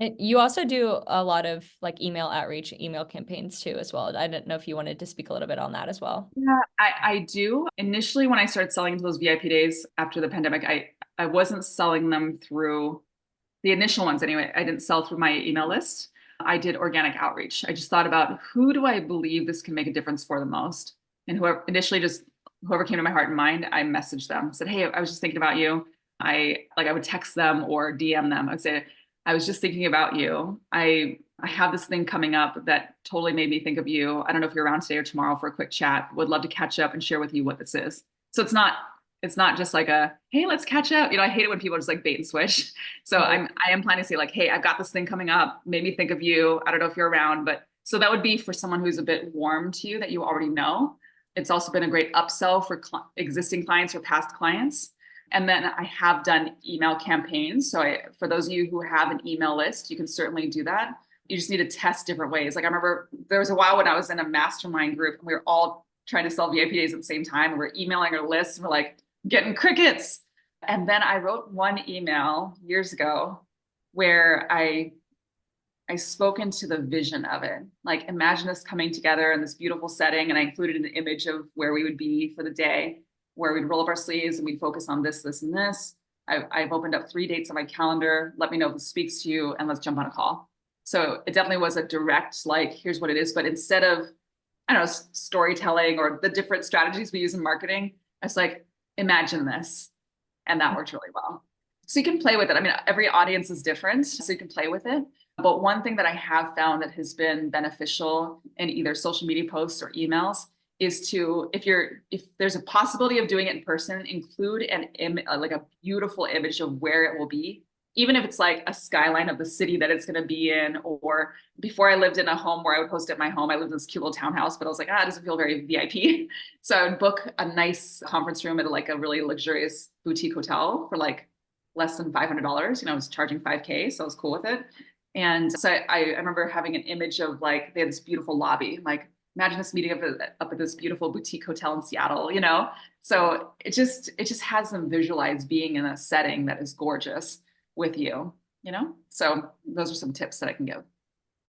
And you also do a lot of like email outreach, email campaigns too, as well. I didn't know if you wanted to speak a little bit on that as well. Yeah, I do. Initially, when I started selling into those VIP days after the pandemic, I wasn't selling them through the initial ones anyway. I didn't sell through my email list. I did organic outreach. I just thought about who do I believe this can make a difference for the most? And whoever came to my heart and mind, I messaged them, said, "Hey, I was just thinking about you." I would text them or DM them. I would say, "I was just thinking about you. I have this thing coming up that totally made me think of you. I don't know if you're around today or tomorrow for a quick chat. Would love to catch up and share with you what this is." So it's not just like a, "Hey, let's catch up." I hate it when people just like bait and switch. So Right. I am planning to say like, "Hey, I've got this thing coming up. Made me think of you. I don't know if you're around." But so that would be for someone who's a bit warm to you that you already know. It's also been a great upsell for existing clients or past clients. And then I have done email campaigns. So for those of you who have an email list, you can certainly do that. You just need to test different ways. Like I remember there was a while when I was in a mastermind group and we were all trying to sell VIP days at the same time. And we're emailing our lists and we're like getting crickets. And then I wrote one email years ago where I spoke into the vision of it. Like imagine us coming together in this beautiful setting. And I included an image of where we would be for the day, where we'd roll up our sleeves and we'd focus on this, this, and this. I've opened up 3 dates on my calendar. Let me know if this speaks to you and let's jump on a call. So it definitely was a direct, like, here's what it is. But instead of, I don't know, storytelling or the different strategies we use in marketing, I was like, imagine this. And that worked really well. So you can play with it. I mean, every audience is different, so you can play with it. But one thing that I have found that has been beneficial in either social media posts or emails is to, if there's a possibility of doing it in person, include like a beautiful image of where it will be, even if it's like a skyline of the city that it's going to be in. Or before I lived in a home where I would host at my home, I lived in this cute little townhouse, but I was like, it doesn't feel very VIP. So I would book a nice conference room at like a really luxurious boutique hotel for like less than $500. I was charging 5K, so I was cool with it. And so I remember having an image of like, they had this beautiful lobby. Like, imagine us meeting up at this beautiful boutique hotel in Seattle. So it just has them visualize being in a setting that is gorgeous with you. So those are some tips that I can give.